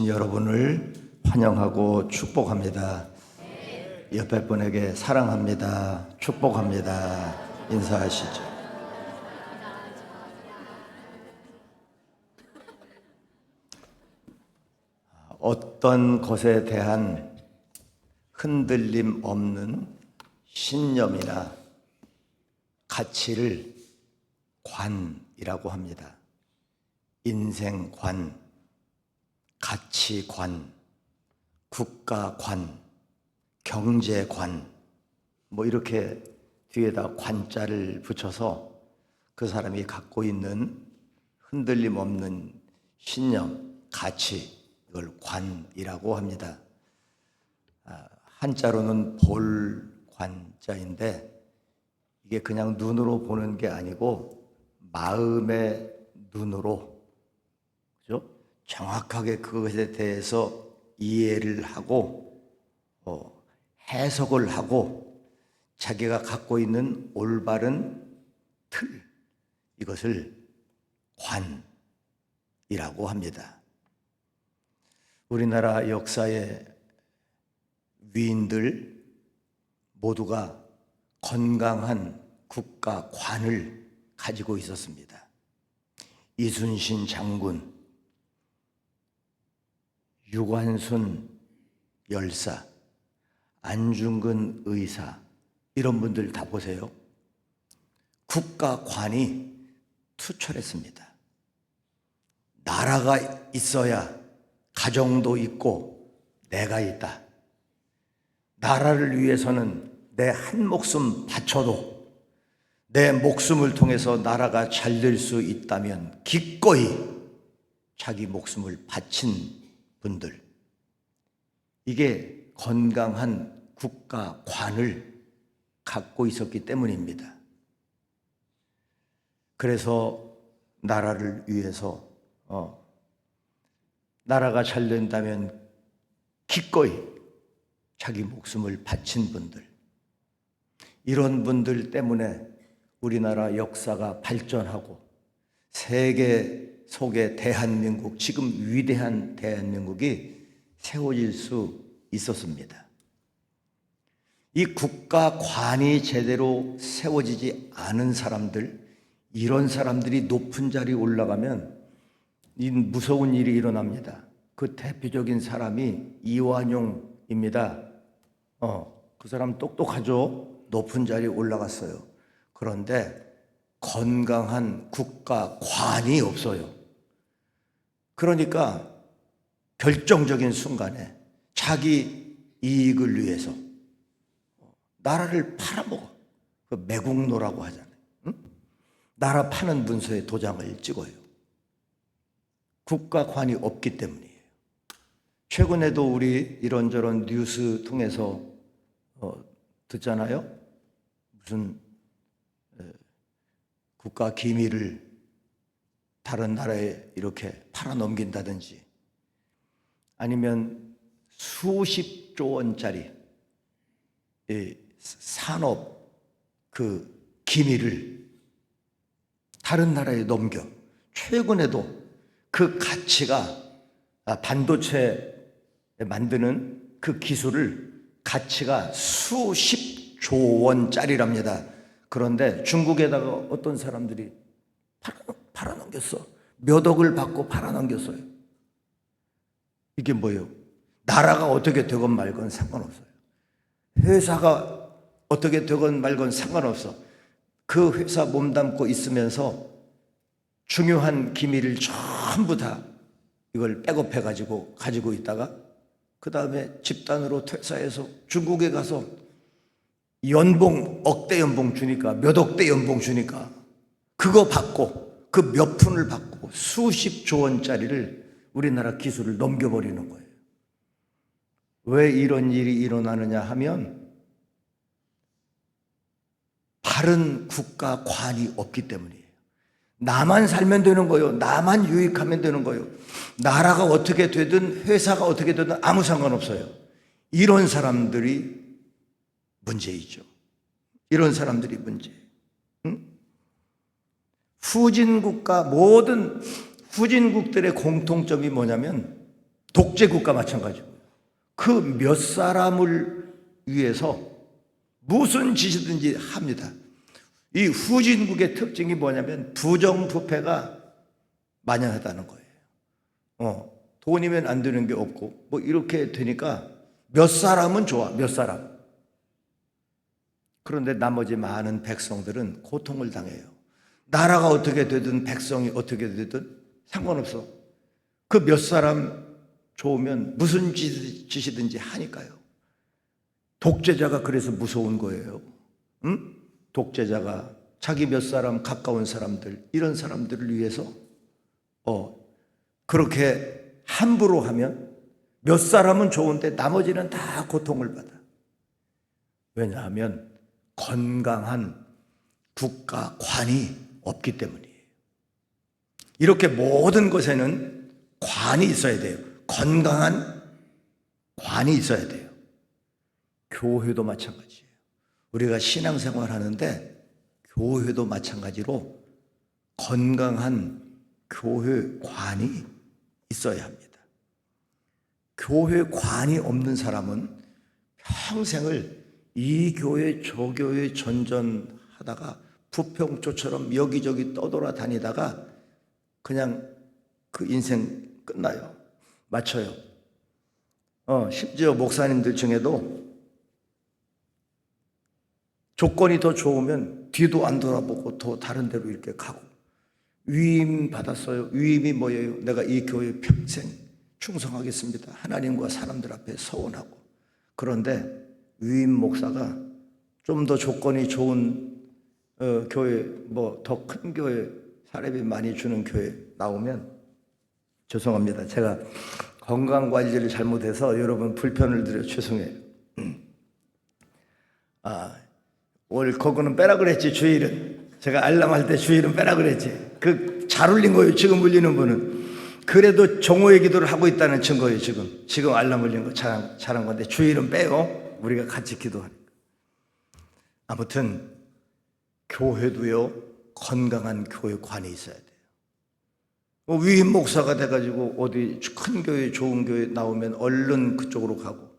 오신 여러분을 환영하고 축복합니다. 옆에 분에게 사랑합니다, 축복합니다 인사하시죠. 어떤 것에 대한 흔들림 없는 신념이나 가치를 관이라고 합니다. 인생관, 가치관, 국가관, 경제관, 이렇게 뒤에다 관자를 붙여서 그 사람이 갖고 있는 흔들림 없는 신념, 가치, 이걸 관이라고 합니다. 한자로는 볼관자인데 이게 그냥 눈으로 보는 게 아니고 마음의 눈으로, 그죠? 정확하게 그것에 대해서 이해를 하고 해석을 하고 자기가 갖고 있는 올바른 틀, 이것을 관이라고 합니다. 우리나라 역사의 위인들 모두가 건강한 국가관을 가지고 있었습니다. 이순신 장군, 유관순 열사, 안중근 의사, 이런 분들 다 보세요. 국가관이 투철했습니다. 나라가 있어야 가정도 있고 내가 있다. 나라를 위해서는 내 한 목숨 바쳐도 내 목숨을 통해서 나라가 잘 될 수 있다면 기꺼이 자기 목숨을 바친 분들, 이게 건강한 국가관을 갖고 있었기 때문입니다. 그래서 나라를 위해서 나라가 잘 된다면 기꺼이 자기 목숨을 바친 분들, 이런 분들 때문에 우리나라 역사가 발전하고 세계 속의 대한민국, 지금 위대한 대한민국이 세워질 수 있었습니다. 이 국가관이 제대로 세워지지 않은 사람들, 이런 사람들이 높은 자리에 올라가면 이 무서운 일이 일어납니다. 그 대표적인 사람이 이완용입니다. 그 사람 똑똑하죠? 높은 자리에 올라갔어요. 그런데 건강한 국가관이 없어요. 그러니까 결정적인 순간에 자기 이익을 위해서 나라를 팔아먹어. 그 매국노라고 하잖아요. 응? 나라 파는 문서에 도장을 찍어요. 국가관이 없기 때문이에요. 최근에도 우리 이런저런 뉴스 통해서 듣잖아요. 무슨 국가 기밀을 다른 나라에 이렇게 팔아넘긴다든지, 아니면 수십조 원짜리 산업 그 기밀을 다른 나라에 넘겨. 최근에도 그 가치가 반도체 만드는 그 기술을 가치가 수십조 원짜리랍니다. 그런데 중국에다가 어떤 사람들이 팔아넘겼어. 몇 억을 받고 팔아넘겼어요. 이게 뭐예요? 나라가 어떻게 되건 말건 상관없어요. 회사가 어떻게 되건 말건 상관없어. 그 회사 몸담고 있으면서 중요한 기밀을 전부 다 이걸 백업해가지고 가지고 있다가 그 다음에 집단으로 퇴사해서 중국에 가서 연봉 억대 연봉 주니까, 몇 억대 연봉 주니까 그거 받고 그 몇 푼을 받고 수십조 원짜리를 우리나라 기술을 넘겨버리는 거예요. 왜 이런 일이 일어나느냐 하면 바른 국가관이 없기 때문이에요. 나만 살면 되는 거예요. 나만 유익하면 되는 거예요. 나라가 어떻게 되든 회사가 어떻게 되든 아무 상관없어요. 이런 사람들이 문제이죠. 이런 사람들이 문제예요. 응? 후진국가, 모든 후진국들의 공통점이 뭐냐면 독재국가 마찬가지고 그 몇 사람을 위해서 무슨 짓이든지 합니다. 이 후진국의 특징이 뭐냐면 부정부패가 만연하다는 거예요. 돈이면 안 되는 게 없고 뭐 이렇게 되니까 몇 사람은 좋아, 몇 사람. 그런데 나머지 많은 백성들은 고통을 당해요. 나라가 어떻게 되든 백성이 어떻게 되든 상관없어. 그 몇 사람 좋으면 무슨 짓이든지 하니까요. 독재자가 그래서 무서운 거예요. 응? 독재자가 자기 몇 사람 가까운 사람들 이런 사람들을 위해서 그렇게 함부로 하면 몇 사람은 좋은데 나머지는 다 고통을 받아. 왜냐하면 건강한 국가 관이 없기 때문이에요. 이렇게 모든 것에는 관이 있어야 돼요. 건강한 관이 있어야 돼요. 교회도 마찬가지예요. 우리가 신앙생활 하는데 교회도 마찬가지로 건강한 교회 관이 있어야 합니다. 교회 관이 없는 사람은 평생을 이 교회 저 교회 전전하다가 부평초처럼 여기저기 떠돌아다니다가 그냥 그 인생 끝나요. 맞춰요. 심지어 목사님들 중에도 조건이 더 좋으면 뒤도 안 돌아보고 더 다른 데로 이렇게 가고, 위임 받았어요. 위임이 뭐예요? 내가 이 교회 평생 충성하겠습니다. 하나님과 사람들 앞에 서원하고. 그런데 위임 목사가 좀 더 조건이 좋은 교회, 뭐 더 큰 교회, 사례비 많이 주는 교회 나오면, 죄송합니다. 제가 건강관리를 잘못해서 여러분 불편을 드려 죄송해요. 올 그거는 빼라 그랬지. 주일은 제가 알람할 때 주일은 빼라 그랬지. 그 잘 울린 거예요. 지금 울리는 분은 그래도 정오의 기도를 하고 있다는 증거예요. 지금 알람 울린 거 잘한 건데 주일은 빼요. 우리가 같이 기도하니까. 아무튼 교회도요, 건강한 교회관이 있어야 돼요. 위임 목사가 돼가지고 어디 큰 교회 좋은 교회 나오면 얼른 그쪽으로 가고,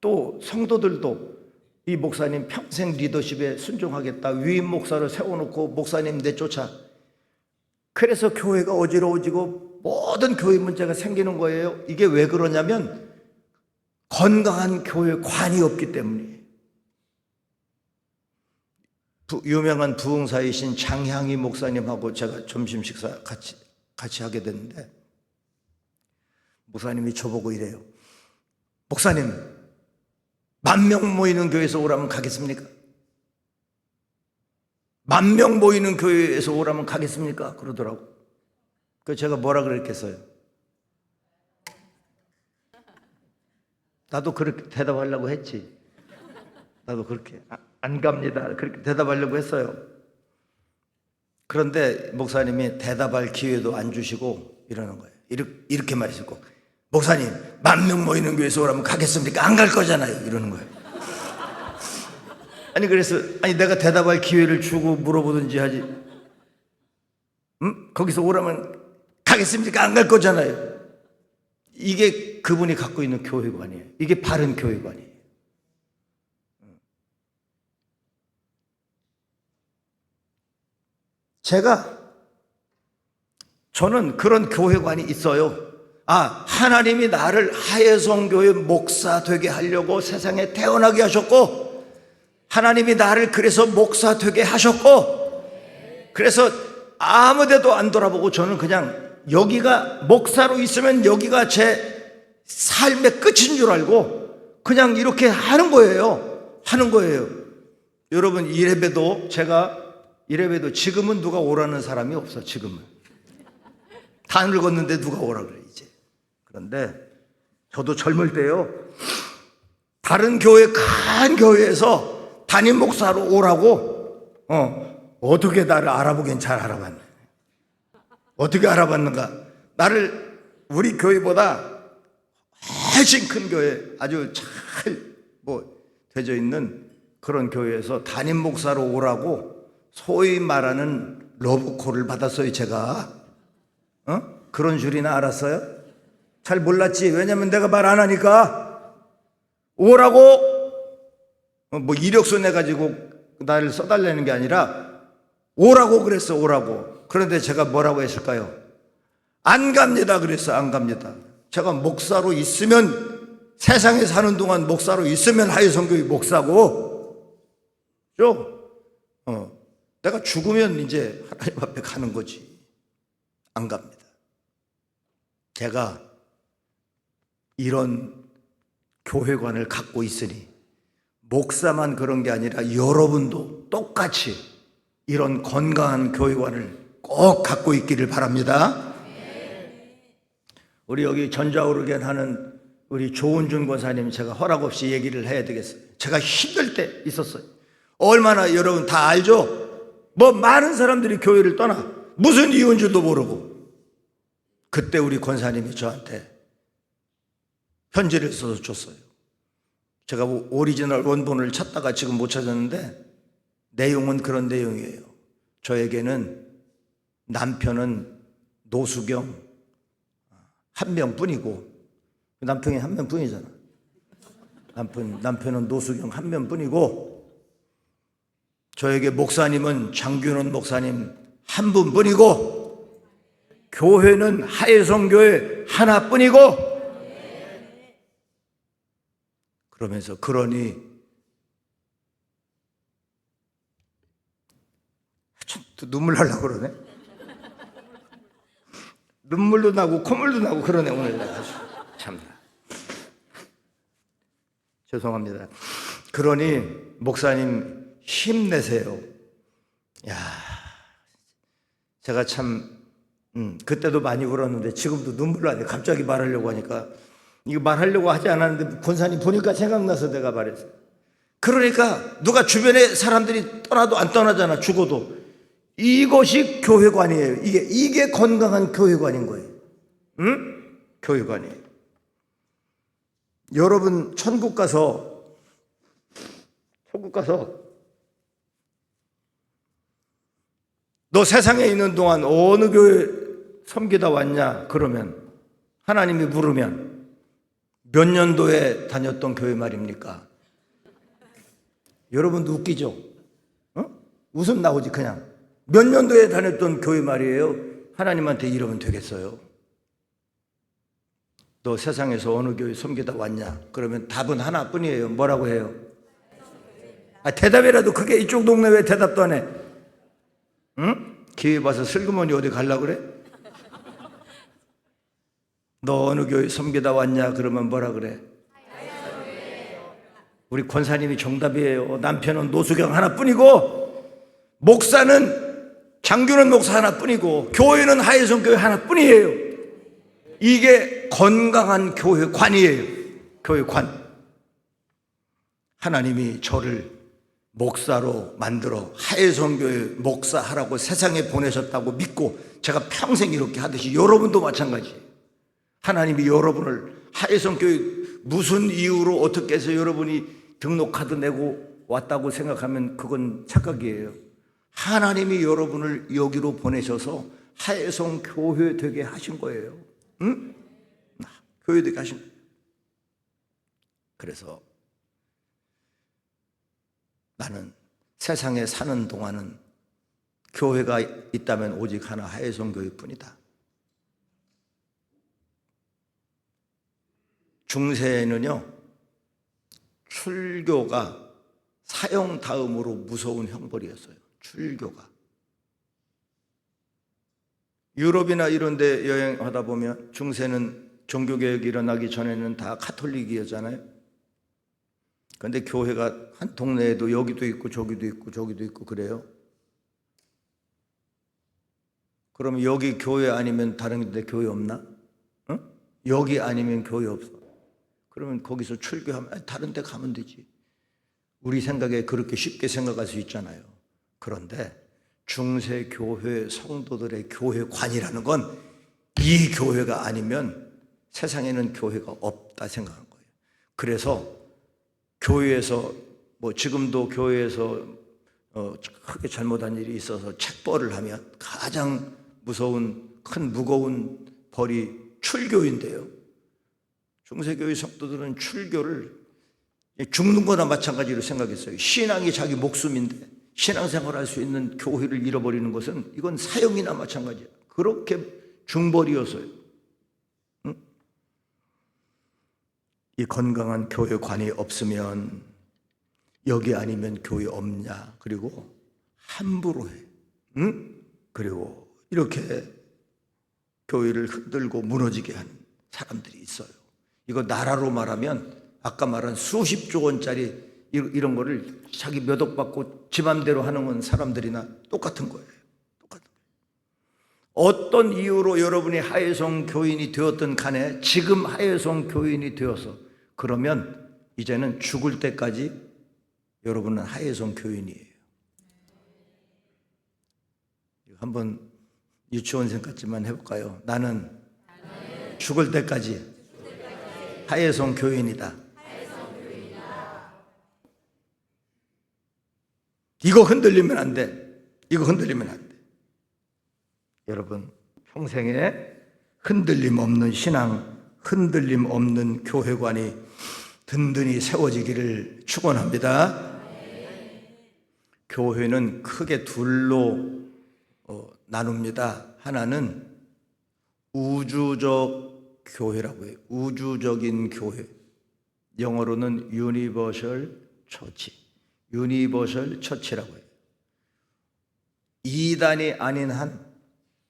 또 성도들도 이 목사님 평생 리더십에 순종하겠다, 위임 목사를 세워놓고 목사님 내쫓아. 그래서 교회가 어지러워지고 모든 교회 문제가 생기는 거예요. 이게 왜 그러냐면 건강한 교회관이 없기 때문이에요. 유명한 부흥사이신 장향희 목사님하고 제가 점심 식사 같이 하게 됐는데, 목사님이 저보고 이래요. 목사님, 10,000명 모이는 교회에서 오라면 가겠습니까? 10,000명 모이는 교회에서 오라면 가겠습니까? 그러더라고. 그래서 제가 뭐라 그랬겠어요? 나도 그렇게 대답하려고 했지. 나도 그렇게 안 갑니다, 그렇게 대답하려고 했어요. 그런데 목사님이 대답할 기회도 안 주시고 이러는 거예요. 이렇게 말하시고, 목사님 10,000명 모이는 교회에서 오라면 가겠습니까? 안 갈 거잖아요. 이러는 거예요. 그래서 내가 대답할 기회를 주고 물어보든지 하지. 거기서 오라면 가겠습니까? 안 갈 거잖아요. 이게 그분이 갖고 있는 교회관이에요. 이게 바른 교회관이에요. 저는 그런 교회관이 있어요. 하나님이 나를 하예성교회 목사 되게 하려고 세상에 태어나게 하셨고, 하나님이 나를 그래서 목사 되게 하셨고, 그래서 아무 데도 안 돌아보고 저는 그냥 여기가 목사로 있으면 여기가 제 삶의 끝인 줄 알고 그냥 이렇게 하는 거예요. 여러분, 이래봬도 지금은 누가 오라는 사람이 없어. 지금은 다 늙었는데 누가 오라 그래 이제. 그런데 저도 젊을 때요, 다른 교회, 큰 교회에서 담임 목사로 오라고 어떻게 나를 알아보긴 잘 알아봤네. 어떻게 알아봤는가? 나를 우리 교회보다 훨씬 큰 교회, 아주 잘 되어 있는 그런 교회에서 담임 목사로 오라고 소위 말하는 러브콜을 받았어요. 제가 그런 줄이나 알았어요? 잘 몰랐지. 왜냐면 내가 말 안 하니까. 오라고 뭐 이력서 내가지고 나를 써달라는 게 아니라 오라고 그랬어. 오라고. 그런데 제가 뭐라고 했을까요? 안 갑니다 그랬어. 안 갑니다. 제가 목사로 있으면, 세상에 사는 동안 목사로 있으면 하회성교회 목사고, 내가 죽으면 이제 하나님 앞에 가는 거지. 안 갑니다. 제가 이런 교회관을 갖고 있으니 목사만 그런 게 아니라 여러분도 똑같이 이런 건강한 교회관을 꼭 갖고 있기를 바랍니다. 우리 여기 전좌우르겐 하는 우리 조은준 권사님, 제가 허락 없이 얘기를 해야 되겠어요. 제가 힘들 때 있었어요. 얼마나 여러분 다 알죠? 뭐 많은 사람들이 교회를 떠나 무슨 이유인 줄도 모르고, 그때 우리 권사님이 저한테 편지를 써서 줬어요. 제가 오리지널 원본을 찾다가 지금 못 찾았는데 내용은 그런 내용이에요. 저에게는 남편은 노수경 한 명뿐이고, 남편이 한 명뿐이잖아. 남편은 노수경 한 명뿐이고, 저에게 목사님은 장균원 목사님 한 분뿐이고, 교회는 하회성교회 하나뿐이고, 그러면서 그러니 참 눈물 나려고 그러네. 눈물도 나고 콧물도 나고 그러네 오늘. 참나 죄송합니다. 그러니 목사님 힘내세요. 야, 제가 참 그때도 많이 울었는데 지금도 눈물 나네. 갑자기 말하려고 하니까. 이거 말하려고 하지 않았는데 권사님 보니까 생각나서 내가 말했어요. 그러니까 누가 주변에 사람들이 떠나도 안 떠나잖아. 죽어도. 이것이 교회관이에요. 이게 건강한 교회관인 거예요. 응? 교회관이에요. 여러분 천국 가서 너 세상에 있는 동안 어느 교회 섬기다 왔냐? 그러면 하나님이 물으면 몇 년도에 다녔던 교회 말입니까? 여러분도 웃기죠? 웃음 나오지 그냥. 몇 년도에 다녔던 교회 말이에요. 하나님한테 이러면 되겠어요? 너 세상에서 어느 교회 섬기다 왔냐? 그러면 답은 하나뿐이에요. 뭐라고 해요? 대답이라도 그게 이쪽 동네 왜 대답도 안 해? 응? 기회 봐서 슬그머니 어디 가려고 그래? 너 어느 교회 섬기다 왔냐? 그러면 뭐라 그래? 우리 권사님이 정답이에요. 남편은 노수경 하나뿐이고, 목사는 장균원 목사 하나뿐이고, 교회는 하회성교회 하나뿐이에요. 이게 건강한 교회관이에요. 교회관. 하나님이 저를 목사로 만들어 하회성교회 목사하라고 세상에 보내셨다고 믿고 제가 평생 이렇게 하듯이 여러분도 마찬가지예요. 하나님이 여러분을 하회성교회 무슨 이유로 어떻게 해서 여러분이 등록카드 내고 왔다고 생각하면 그건 착각이에요. 하나님이 여러분을 여기로 보내셔서 하회성교회 되게 하신 거예요. 응? 교회 되게 하신 거예요. 그래서 나는 세상에 사는 동안은 교회가 있다면 오직 하나, 하회성교회뿐이다. 중세에는요, 출교가 사형 다음으로 무서운 형벌이었어요. 출교가. 유럽이나 이런 데 여행하다 보면 중세는 종교개혁이 일어나기 전에는 다 카톨릭이었잖아요. 그런데 교회가 한 동네에도 여기도 있고 저기도 있고 저기도 있고 그래요. 그러면 여기 교회 아니면 다른 데 교회 없나? 응? 여기 아니면 교회 없어. 그러면 거기서 출교하면 다른 데 가면 되지. 우리 생각에 그렇게 쉽게 생각할 수 있잖아요. 그런데 중세 교회 성도들의 교회관이라는 건 이 교회가 아니면 세상에는 교회가 없다 생각한 거예요. 그래서 교회에서 뭐 지금도 교회에서 크게 잘못한 일이 있어서 책벌을 하면 가장 무서운 큰 무거운 벌이 출교인데요. 중세교회 성도들은 출교를 죽는 거나 마찬가지로 생각했어요. 신앙이 자기 목숨인데 신앙생활할 수 있는 교회를 잃어버리는 것은 이건 사형이나 마찬가지야. 그렇게 중벌이었어요. 응? 이 건강한 교회관이 없으면 여기 아니면 교회 없냐. 그리고 함부로 해. 응? 그리고 이렇게 교회를 흔들고 무너지게 하는 사람들이 있어요. 이거 나라로 말하면 아까 말한 수십조 원짜리 이런 거를 자기 몇 억 받고 지 맘대로 하는 건 사람들이나 똑같은 거예요. 똑같은 거예요. 어떤 이유로 여러분이 하예성 교인이 되었든 간에 지금 하예성 교인이 되어서 그러면 이제는 죽을 때까지 여러분은 하예성 교인이에요. 한번 유치원생 같지만 해볼까요? 나는 죽을 때까지 하예성 교인이다. 이거 흔들리면 안 돼. 이거 흔들리면 안 돼. 여러분, 평생에 흔들림 없는 신앙, 흔들림 없는 교회관이 든든히 세워지기를 축원합니다. 교회는 크게 둘로 나눕니다. 하나는 우주적 교회라고 해요. 우주적인 교회. 영어로는 유니버셜 처치. 유니버셜 처치라고 해요. 이단이 아닌 한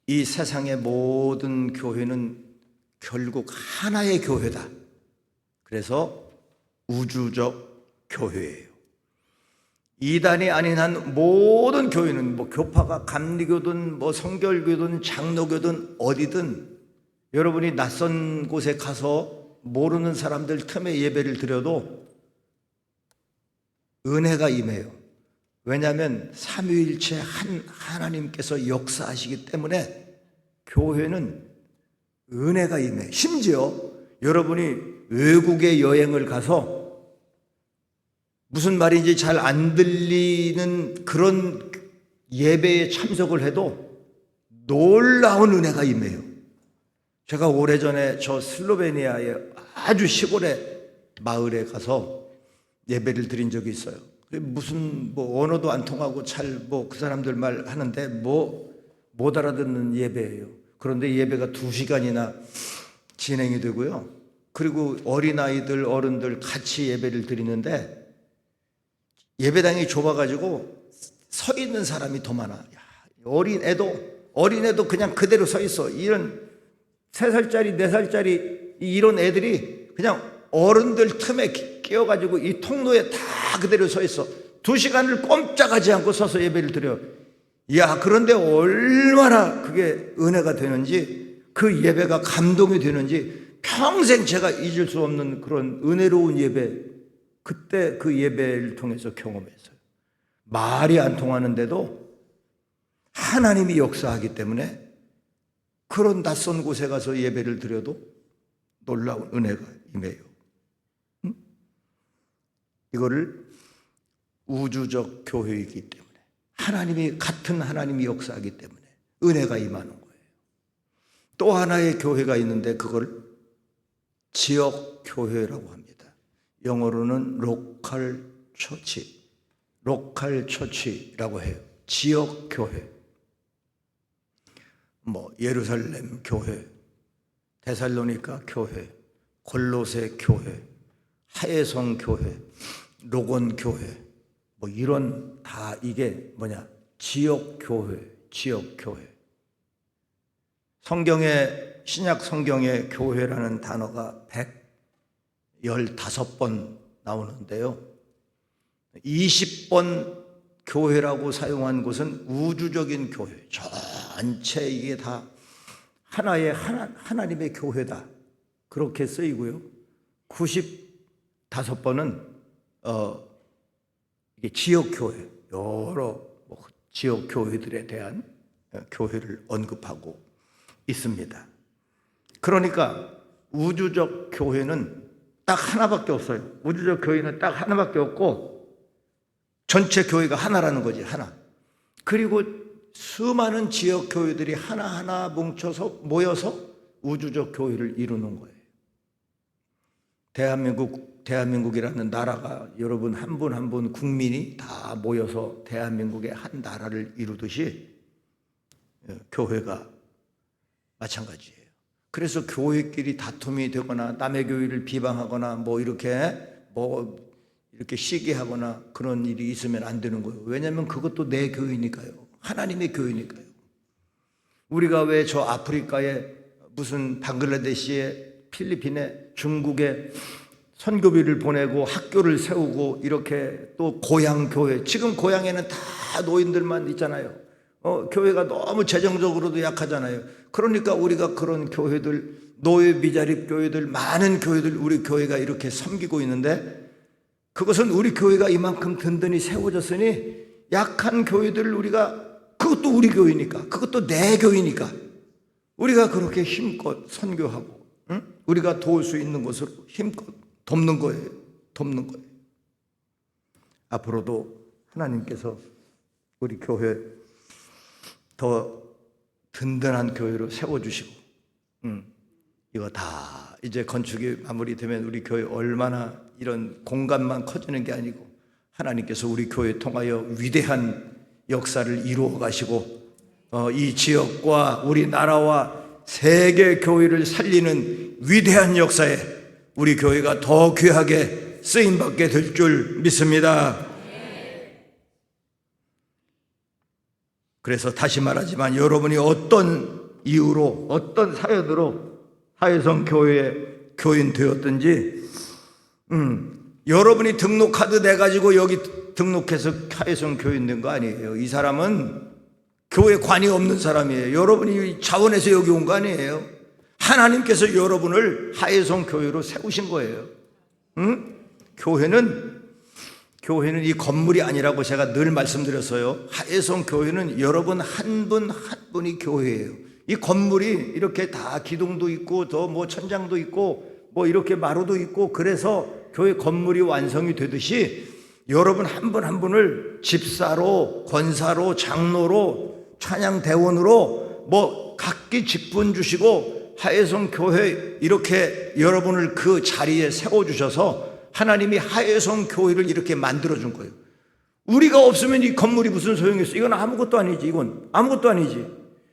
이 세상의 모든 교회는 결국 하나의 교회다. 그래서 우주적 교회예요. 이단이 아닌 한 모든 교회는 뭐 교파가 감리교든 뭐 성결교든 장로교든 어디든 여러분이 낯선 곳에 가서 모르는 사람들 틈에 예배를 드려도 은혜가 임해요. 왜냐하면 삼위일체 하나님께서 역사하시기 때문에 교회는 은혜가 임해. 심지어 여러분이 외국에 여행을 가서 무슨 말인지 잘 안 들리는 그런 예배에 참석을 해도 놀라운 은혜가 임해요. 제가 오래전에 저 슬로베니아의 아주 시골의 마을에 가서 예배를 드린 적이 있어요. 무슨 뭐 언어도 안 통하고 잘 뭐 그 사람들 말 하는데 뭐 못 알아듣는 예배예요. 그런데 예배가 2시간이나 진행이 되고요. 그리고 어린아이들, 어른들 같이 예배를 드리는데 예배당이 좁아가지고 서 있는 사람이 더 많아. 어린애도 그냥 그대로 서 있어. 이런 3살짜리, 4살짜리 이런 애들이 그냥 어른들 틈에 끼어가지고 이 통로에 다 그대로 서 있어. 2시간을 꼼짝하지 않고 서서 예배를 드려. 그런데 얼마나 그게 은혜가 되는지, 그 예배가 감동이 되는지 평생 제가 잊을 수 없는 그런 은혜로운 예배, 그때 그 예배를 통해서 경험했어요. 말이 안 통하는데도 하나님이 역사하기 때문에 그런 낯선 곳에 가서 예배를 드려도 놀라운 은혜가 임해요. 이거를 우주적 교회이기 때문에 같은 하나님이 역사하기 때문에 은혜가 임하는 거예요. 또 하나의 교회가 있는데 그걸 지역 교회라고 합니다. 영어로는 로컬 처치라고 해요. 지역 교회. 뭐 예루살렘 교회, 데살로니가 교회, 골로새 교회, 하예성 교회, 로곤 교회, 뭐 이런 다 이게 뭐냐? 지역 교회. 신약 성경에 교회라는 단어가 115번 나오는데요. 20번 교회라고 사용한 곳은 우주적인 교회. 전체 이게 다 하나님의 교회다. 그렇게 쓰이고요. 95번은 이게 지역교회, 여러 지역교회들에 대한 교회를 언급하고 있습니다. 그러니까 우주적 교회는 딱 하나밖에 없어요. 우주적 교회는 딱 하나밖에 없고 전체 교회가 하나라는 거지, 하나. 그리고 수많은 지역교회들이 하나하나 뭉쳐서 모여서 우주적 교회를 이루는 거예요. 대한민국이라는 나라가 여러분 한 분 한 분 국민이 다 모여서 대한민국의 한 나라를 이루듯이 교회가 마찬가지예요. 그래서 교회끼리 다툼이 되거나 남의 교회를 비방하거나 이렇게 시기하거나 그런 일이 있으면 안 되는 거예요. 왜냐하면 그것도 내 교회니까요. 하나님의 교회니까요. 우리가 왜 저 아프리카에 무슨 방글라데시에 필리핀에 중국에 선교비를 보내고 학교를 세우고 이렇게 또 고향 교회, 지금 고향에는 다 노인들만 있잖아요. 교회가 너무 재정적으로도 약하잖아요. 그러니까 우리가 그런 교회들, 노예 미자립 교회들, 많은 교회들 우리 교회가 이렇게 섬기고 있는데, 그것은 우리 교회가 이만큼 든든히 세워졌으니 약한 교회들을 그것도 우리 교회니까, 그것도 내 교회니까 우리가 그렇게 힘껏 선교하고, 우리가 도울 수 있는 것으로 힘껏 돕는 거예요. 앞으로도 하나님께서 우리 교회 더 든든한 교회로 세워주시고, 이거 다 이제 건축이 마무리되면 우리 교회 얼마나 이런 공간만 커지는 게 아니고 하나님께서 우리 교회 통하여 위대한 역사를 이루어 가시고, 이 지역과 우리나라와 세계 교회를 살리는 위대한 역사에 우리 교회가 더 귀하게 쓰임받게 될 줄 믿습니다. 그래서 다시 말하지만 여러분이 어떤 이유로, 어떤 사연으로 하혜성 교회의 교인 되었든지, 여러분이 등록카드 내가지고 여기 등록해서 하혜성 교인 된 거 아니에요. 이 사람은 교회 관이 없는 사람이에요. 여러분이 자원해서 여기 온 거 아니에요. 하나님께서 여러분을 하혜성 교회로 세우신 거예요. 교회는 이 건물이 아니라고 제가 늘 말씀드렸어요. 하혜성 교회는 여러분 한 분 한 분이 교회예요. 이 건물이 이렇게 다 기둥도 있고 더 천장도 있고 이렇게 마루도 있고, 그래서 교회 건물이 완성이 되듯이 여러분 한 분 한 분을 집사로, 권사로, 장로로, 찬양대원으로 각기 직분 주시고 하혜성 교회 이렇게 여러분을 그 자리에 세워주셔서 하나님이 하혜성 교회를 이렇게 만들어준 거예요. 우리가 없으면 이 건물이 무슨 소용이 있어? 이건 아무것도 아니지. 이건 아무것도 아니지.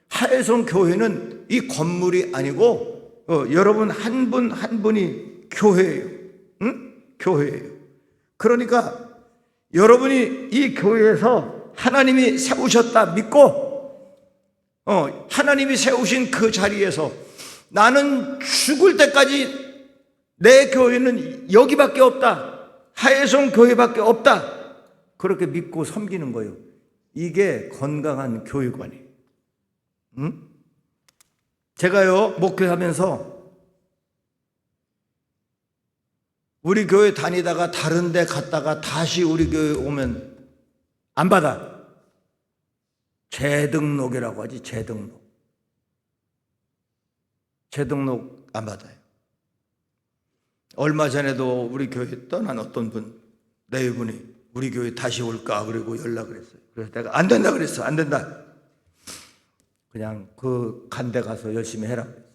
하혜성 교회는 이 건물이 아니고 여러분 한 분 한 분이 교회예요. 교회예요. 그러니까 여러분이 이 교회에서 하나님이 세우셨다 믿고, 하나님이 세우신 그 자리에서 나는 죽을 때까지 내 교회는 여기밖에 없다, 하혜성 교회밖에 없다, 그렇게 믿고 섬기는 거예요. 이게 건강한 교회관이에요. 제가요 목회하면서 우리 교회 다니다가 다른 데 갔다가 다시 우리 교회 오면 안 받아. 재등록이라고 하지. 재등록 안 받아요. 얼마 전에도 우리 교회 떠난 어떤 분, 네 분이 우리 교회 다시 올까 그리고 연락을 했어요. 그래서 내가 안 된다 그랬어. 안 된다. 그냥 그 간데 가서 열심히 해라 그랬어.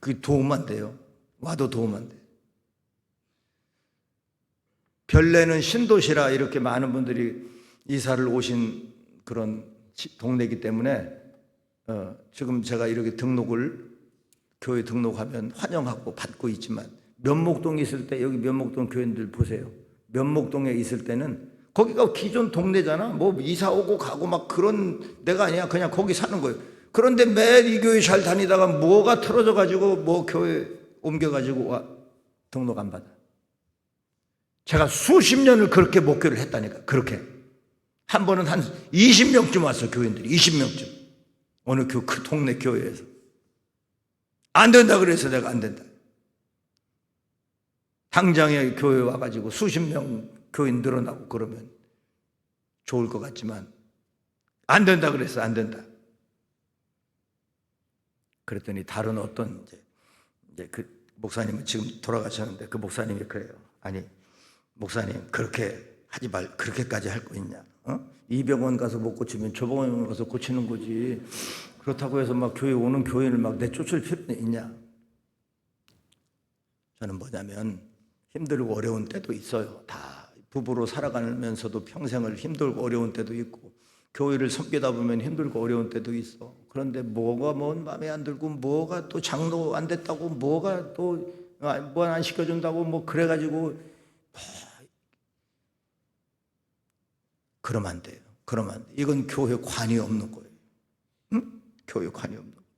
그게 도움 안 돼요. 와도 도움 안 돼. 별내는 신도시라 이렇게 많은 분들이 이사를 오신 그런 동네이기 때문에 지금 제가 이렇게 교회 등록하면 환영하고 받고 있지만, 면목동에 있을 때, 여기 면목동 교인들 보세요. 면목동에 있을 때는 거기가 기존 동네잖아. 이사 오고 가고 그런 데가 아니야. 그냥 거기 사는 거예요. 그런데 매일 이 교회 잘 다니다가 뭐가 틀어져 가지고 교회 옮겨가지고 등록 안 받아. 제가 수십 년을 그렇게 목회를 했다니까. 그렇게 한 번은 한 20명쯤 왔어. 교인들이 20명쯤 어느 그 동네 교회에서. 안 된다 그래서 내가 안 된다. 당장에 교회 와가지고 수십 명 교인 늘어나고 그러면 좋을 것 같지만 안 된다 그래서 안 된다. 그랬더니 다른 어떤 이제 그 목사님은 지금 돌아가셨는데 그 목사님이 그래요. 아니 목사님 그렇게 하지 말, 그렇게까지 할 거 있냐? 이 병원 가서 못 고치면 저 병원 가서 고치는 거지. 그렇다고 해서 교회 오는 교인을 내쫓을 필요는 있냐? 저는 뭐냐면 힘들고 어려운 때도 있어요. 다 부부로 살아가면서도 평생을 힘들고 어려운 때도 있고 교회를 섬기다 보면 힘들고 어려운 때도 있어. 그런데 뭐가 뭔 마음에 안 들고 뭐가 또 장로 안 됐다고 뭐가 또 뭐 안 시켜준다고 뭐 그래가지고 그러면 안 돼요. 그러면 안 돼. 이건 교회 관이 없는 거예요. 응? 교회 관이 없는 거예요.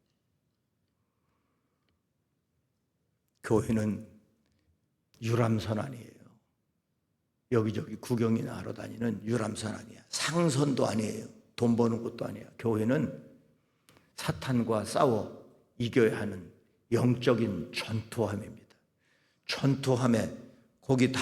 교회는 유람선 아니에요. 여기저기 구경이나 하러 다니는 유람선 아니야. 상선도 아니에요. 돈 버는 것도 아니야. 교회는 사탄과 싸워 이겨야 하는 영적인 전투함입니다. 전투함에 거기 다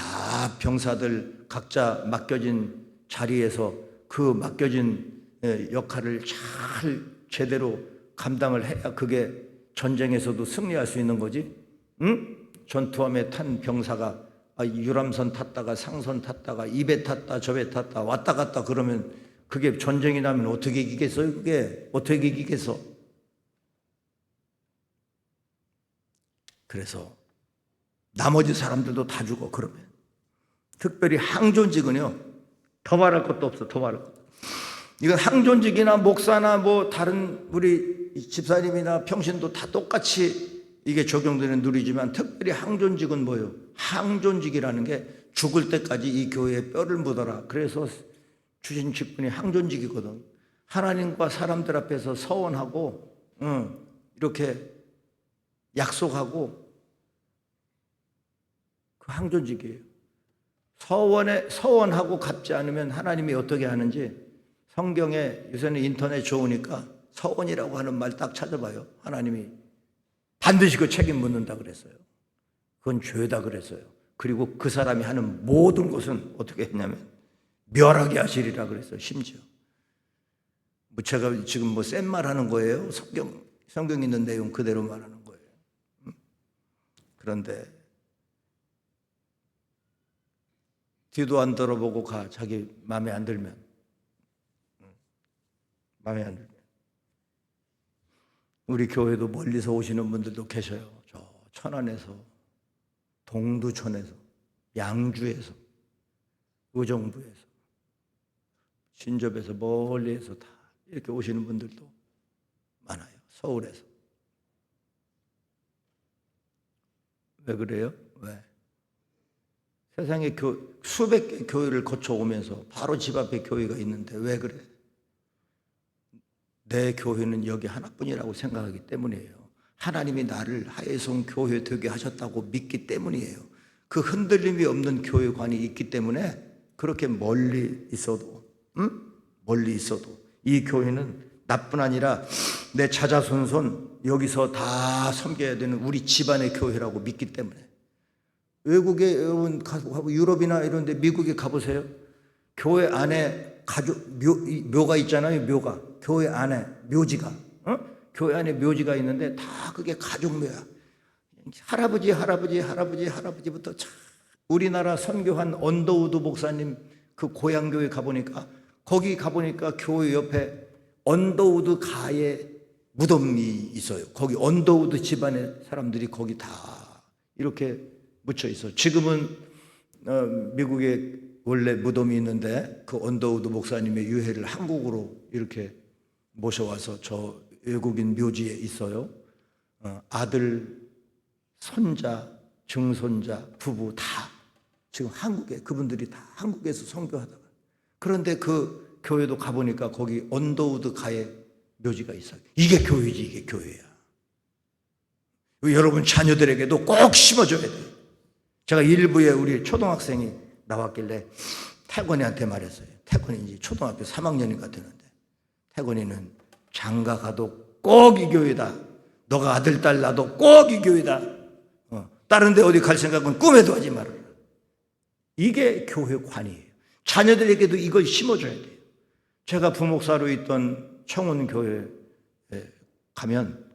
병사들 각자 맡겨진 자리에서 그 맡겨진 역할을 잘 제대로 감당을 해야 그게 전쟁에서도 승리할 수 있는 거지. 응? 전투함에 탄 병사가 유람선 탔다가 상선 탔다가 이 배 탔다 저 배 탔다 왔다 갔다 그러면 그게 전쟁이 나면 어떻게 이기겠어요? 그게 어떻게 이기겠어? 그래서 나머지 사람들도 다 죽어. 그러면 특별히 항존직은요 더 말할 것도 없어. 더 말할 것도. 이건 항존직이나 목사나 뭐 다른 우리 집사님이나 평신도 다 똑같이 이게 적용되는 누리지만 특별히 항존직은 뭐예요? 항존직이라는 게 죽을 때까지 이 교회에 뼈를 묻어라. 그래서 주신 직분이 항존직이거든. 하나님과 사람들 앞에서 서원하고 이렇게 약속하고 그 항존직이에요. 서원하고 갚지 않으면 하나님이 어떻게 하는지 성경에 요새는 인터넷 좋으니까 서원이라고 하는 말 딱 찾아봐요. 하나님이 반드시 그 책임 묻는다 그랬어요. 그건 죄다 그랬어요. 그리고 그 사람이 하는 모든 것은 어떻게 했냐면 멸하게 하시리라 그랬어요. 심지어 뭐 제가 지금 뭐 센 말 하는 거예요. 성경 있는 내용 그대로 말하는 거예요. 그런데 뒤도 안 돌아보고 가. 자기 마음에 안 들면 우리 교회도 멀리서 오시는 분들도 계셔요. 저 천안에서, 동두천에서, 양주에서, 의정부에서, 신접에서, 멀리에서 다 이렇게 오시는 분들도 많아요. 서울에서. 왜 그래요? 왜? 세상에 수백 개 교회를 거쳐오면서 바로 집 앞에 교회가 있는데 왜 그래? 내 교회는 여기 하나뿐이라고 생각하기 때문이에요. 하나님이 나를 하예송 교회 되게 하셨다고 믿기 때문이에요. 그 흔들림이 없는 교회관이 있기 때문에 그렇게 멀리 있어도 이 교회는 나뿐 아니라 내 자자손손 여기서 다 섬겨야 되는 우리 집안의 교회라고 믿기 때문에. 외국에 여러분 가고 유럽이나 이런 데 미국에 가보세요. 교회 안에 묘가 있잖아요. 묘가. 교회 안에 묘지가. 교회 안에 묘지가 있는데 다 그게 가족묘야. 할아버지부터 참 우리나라 선교한 언더우드 목사님 그 고향교회 가보니까 거기 가보니까 교회 옆에 언더우드 가의 무덤이 있어요. 거기 언더우드 집안의 사람들이 거기 다 이렇게 묻혀 있어요. 지금은 미국에 원래 무덤이 있는데 그 언더우드 목사님의 유해를 한국으로 이렇게 모셔와서 저 외국인 묘지에 있어요. 아들, 손자, 증손자, 부부 다 지금 한국에 그분들이 다 한국에서 선교하다가 그런데 그 교회도 가보니까 거기 언더우드 가에 묘지가 있어요. 이게 교회지. 이게 교회야. 여러분 자녀들에게도 꼭 심어줘야 돼요. 제가 일부에 우리 초등학생이 나왔길래 태권이한테 말했어요. 태권이 이제 초등학교 3학년인가 되는데 태권이는 장가 가도 꼭 이 교회다. 너가 아들, 딸 낳아도 꼭 이 교회다. 다른 데 어디 갈 생각은 꿈에도 하지 말아라. 이게 교회관이에요. 자녀들에게도 이걸 심어줘야 돼요. 제가 부목사로 있던 청운교회에 가면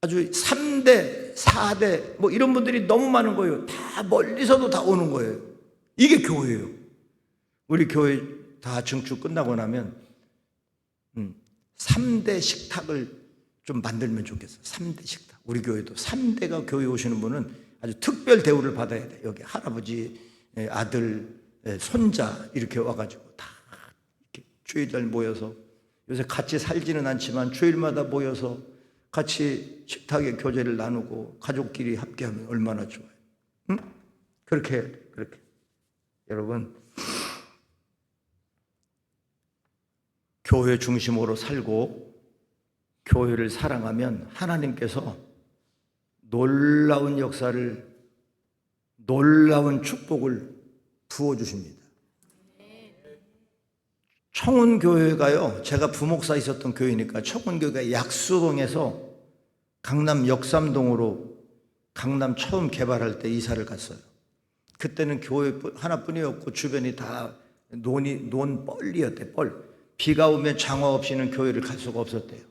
아주 3대, 4대 뭐 이런 분들이 너무 많은 거예요. 다 멀리서도 다 오는 거예요. 이게 교회예요. 우리 교회 다 증축 끝나고 나면 3대 식탁을 좀 만들면 좋겠어요. 3대 식탁. 우리 교회도 3대가 교회 오시는 분은 아주 특별 대우를 받아야 돼. 여기 할아버지, 아들, 손자 이렇게 와가지고 다 이렇게 주일날 모여서, 요새 같이 살지는 않지만 주일마다 모여서 같이 식탁에 교제를 나누고 가족끼리 함께하면 얼마나 좋아요. 응? 그렇게 여러분, 교회 중심으로 살고 교회를 사랑하면 하나님께서 놀라운 역사를, 놀라운 축복을 부어주십니다. 청운교회가요, 제가 부목사 있었던 교회니까 청운교회가 약수동에서 강남 역삼동으로 강남 처음 개발할 때 이사를 갔어요. 그때는 교회 하나뿐이었고 주변이 다 논벌이었대. 뻘. 비가 오면 장화 없이는 교회를 갈 수가 없었대요.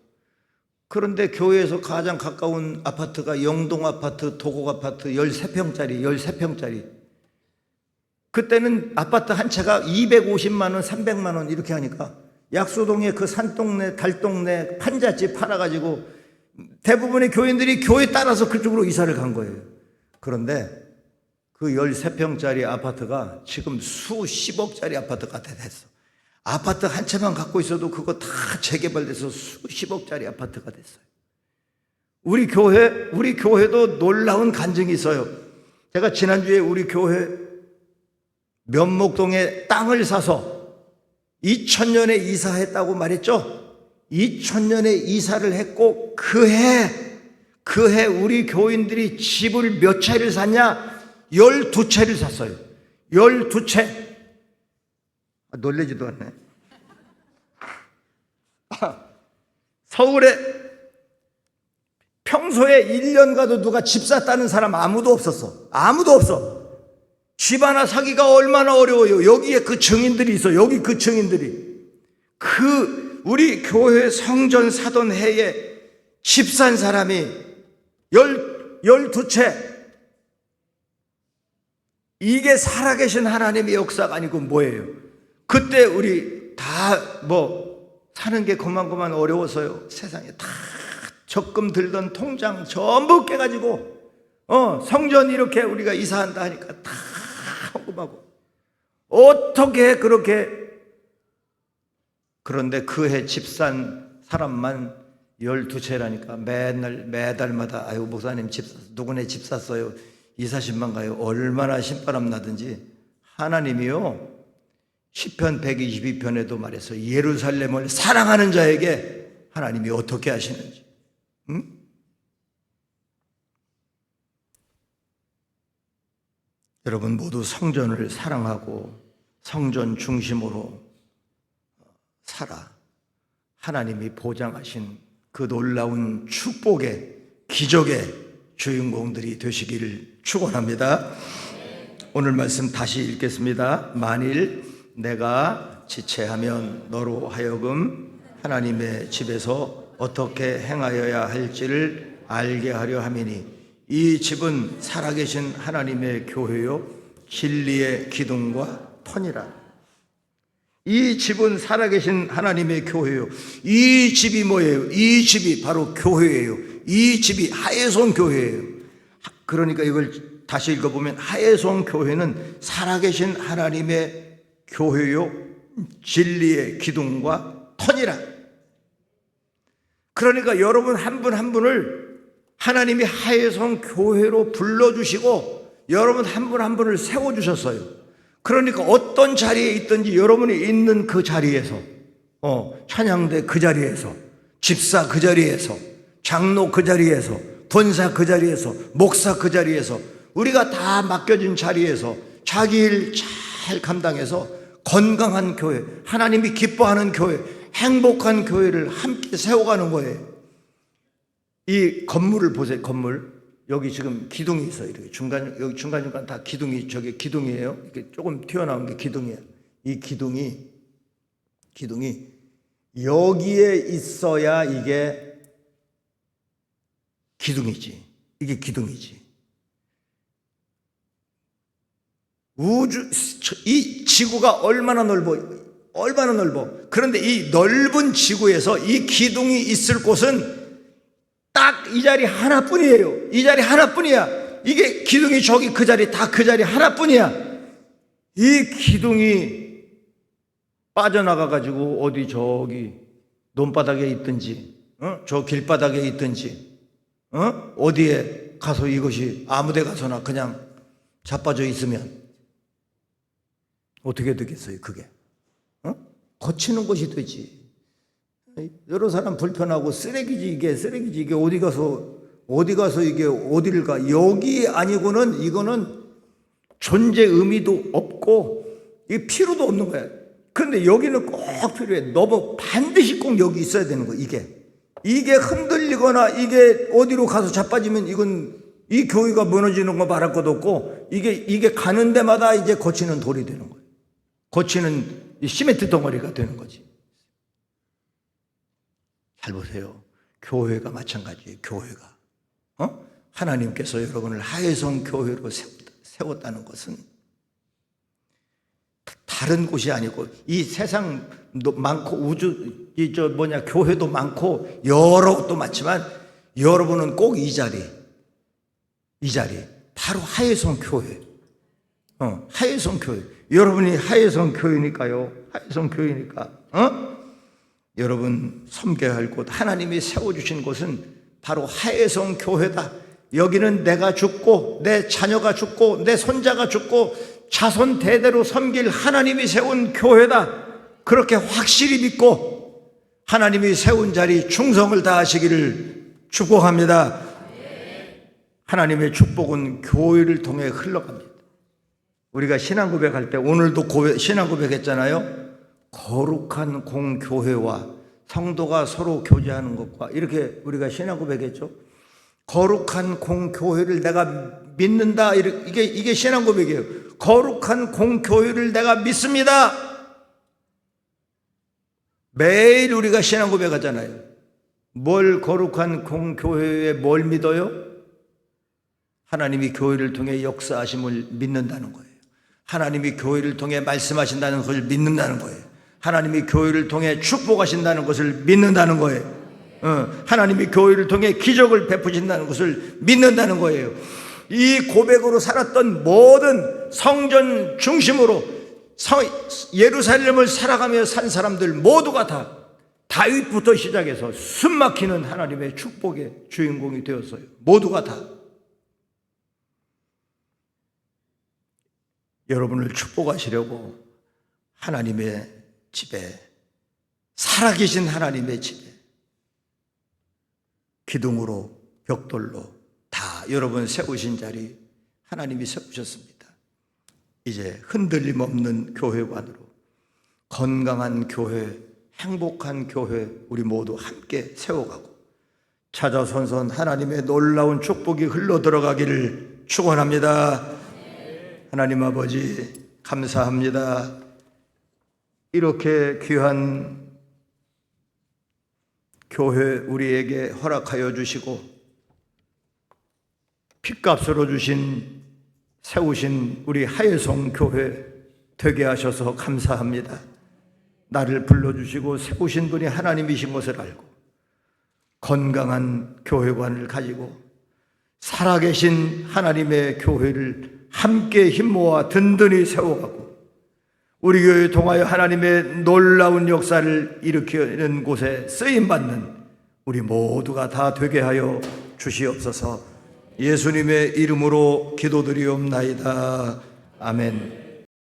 그런데 교회에서 가장 가까운 아파트가 영동 아파트, 도곡 아파트 13평짜리. 그때는 아파트 한 채가 250만 원, 300만 원 이렇게 하니까 약수동에 그 산동네, 달동네 판잣집 팔아가지고 대부분의 교인들이 교회 따라서 그쪽으로 이사를 간 거예요. 그런데 그 13평짜리 아파트가 지금 수십억짜리 아파트가 됐어. 아파트 한 채만 갖고 있어도 그거 다 재개발돼서 수십억짜리 아파트가 됐어요. 우리 교회도 놀라운 간증이 있어요. 제가 지난주에 우리 교회 면목동에 땅을 사서 2000년에 이사했다고 말했죠. 2000년에 이사를 했고 그 해 우리 교인들이 집을 몇 채를 샀냐? 12채를 샀어요. 12채. 놀래지도 않네. 서울에 평소에 1년 가도 누가 집 샀다는 사람 아무도 없었어. 아무도 없어. 집 하나 사기가 얼마나 어려워요. 여기에 그 증인들이 있어. 여기 그 증인들이. 우리 교회 성전 사던 해에 집 산 사람이 12채. 이게 살아계신 하나님의 역사가 아니고 뭐예요? 그때 우리 다 사는 게 그만 어려워서요. 세상에 다 적금 들던 통장 전부 깨가지고 성전 이렇게 우리가 이사한다 하니까 다 헌금하고 어떻게 그렇게. 그런데 그 해 집 산 사람만 12채라니까 매달마다 아유 목사님 누구네 집 샀어요. 이사신만 가요. 얼마나 신바람 나든지. 하나님이요 시편 122편에도 말해서 예루살렘을 사랑하는 자에게 하나님이 어떻게 하시는지. 응? 여러분 모두 성전을 사랑하고 성전 중심으로 살아 하나님이 보장하신 그 놀라운 축복의 기적의 주인공들이 되시기를 축원합니다. 오늘 말씀 다시 읽겠습니다. 만일 내가 지체하면 너로 하여금 하나님의 집에서 어떻게 행하여야 할지를 알게 하려 함이니 이 집은 살아계신 하나님의 교회요 진리의 기둥과 터니라. 이 집은 살아계신 하나님의 교회요. 이 집이 뭐예요? 이 집이 바로 교회예요. 이 집이 하예송 교회예요. 그러니까 이걸 다시 읽어보면 하예송 교회는 살아계신 하나님의 교회요 진리의 기둥과 터니라. 그러니까 여러분 한 분 한 분을 하나님이 하예송 교회로 불러주시고 여러분 한 분 한 분을 세워주셨어요. 그러니까 어떤 자리에 있든지 여러분이 있는 그 자리에서 찬양대 그 자리에서 집사 그 자리에서 장로 그 자리에서 권사 그 자리에서 목사 그 자리에서 우리가 다 맡겨진 자리에서 자기 일 잘 감당해서 건강한 교회, 하나님이 기뻐하는 교회, 행복한 교회를 함께 세워가는 거예요. 이 건물을 보세요. 건물 여기 지금 기둥이 있어요. 이렇게 여기 중간중간 다 기둥이, 저게 기둥이에요. 이렇게 조금 튀어나온 게 기둥이에요. 이 기둥이 여기에 있어야 이게 기둥이지. 이게 기둥이지. 이 지구가 얼마나 넓어. 그런데 이 넓은 지구에서 이 기둥이 있을 곳은 딱 이 자리 하나뿐이에요. 이 자리 하나뿐이야. 이게 기둥이 저기 그 자리 다 그 자리 하나뿐이야. 이 기둥이 빠져나가 가지고 어디 저기 논바닥에 있든지 저 길바닥에 있든지 어디에 가서 이것이 아무데 가서나 그냥 자빠져 있으면 어떻게 되겠어요? 그게 거치는 것이 되지. 여러 사람 불편하고 쓰레기지 이게 어디 가서 이게 어디를 가. 여기 아니고는 이거는 존재 의미도 없고 이게 필요도 없는 거야. 그런데 여기는 꼭 필요해. 너무 반드시 꼭 여기 있어야 되는 거야. 이게 흔들리거나 이게 어디로 가서 자빠지면 이건 이 교회가 무너지는 거 말할 것도 없고 이게 가는 데마다 이제 거치는 돌이 되는 거예요. 거치는 시멘트 덩어리가 되는 거지. 잘 보세요. 교회가 마찬가지예요. 교회가 하나님께서 여러분을 하혜성 교회로 세웠다는 것은 다른 곳이 아니고 이 세상 많고 우주 교회도 많고 여러 곳도 많지만 여러분은 꼭 이 자리 바로 하혜성 교회. 하혜성 교회. 여러분이 하혜성 교회니까요. 하혜성 교회니까. 여러분 섬겨야 할 곳, 하나님이 세워주신 곳은 바로 하혜성 교회다. 여기는 내가 죽고 내 자녀가 죽고 내 손자가 죽고 자손 대대로 섬길 하나님이 세운 교회다. 그렇게 확실히 믿고 하나님이 세운 자리 충성을 다하시기를 축복합니다. 하나님의 축복은 교회를 통해 흘러갑니다. 우리가 신앙고백할 때 오늘도 신앙고백 했잖아요. 거룩한 공교회와 성도가 서로 교제하는 것과 이렇게 우리가 신앙고백했죠. 거룩한 공교회를 내가 믿는다. 이게 신앙고백이에요. 거룩한 공교회를 내가 믿습니다. 매일 우리가 신앙고백하잖아요. 뭘 거룩한 공교회에 뭘 믿어요? 하나님이 교회를 통해 역사하심을 믿는다는 거예요. 하나님이 교회를 통해 말씀하신다는 것을 믿는다는 거예요. 하나님이 교회를 통해 축복하신다는 것을 믿는다는 거예요. 하나님이 교회를 통해 기적을 베푸신다는 것을 믿는다는 거예요. 이 고백으로 살았던 모든 성전 중심으로 예루살렘을 살아가며 산 사람들 모두가 다 다윗부터 시작해서 숨막히는 하나님의 축복의 주인공이 되었어요. 모두가 다. 여러분을 축복하시려고 하나님의 집에, 살아계신 하나님의 집에 기둥으로 벽돌로 다 여러분 세우신 자리 하나님이 세우셨습니다. 이제 흔들림 없는 교회관으로 건강한 교회, 행복한 교회 우리 모두 함께 세워가고 찾아선선 하나님의 놀라운 축복이 흘러 들어가기를 축원합니다. 하나님 아버지 감사합니다. 이렇게 귀한 교회 우리에게 허락하여 주시고 핏값으로 세우신 우리 하혜성 교회 되게 하셔서 감사합니다. 나를 불러주시고 세우신 분이 하나님이신 것을 알고 건강한 교회관을 가지고 살아계신 하나님의 교회를 함께 힘모아 든든히 세워가고 우리 교회에 통하여 하나님의 놀라운 역사를 일으키는 곳에 쓰임받는 우리 모두가 다 되게 하여 주시옵소서. 예수님의 이름으로 기도드리옵나이다. 아멘.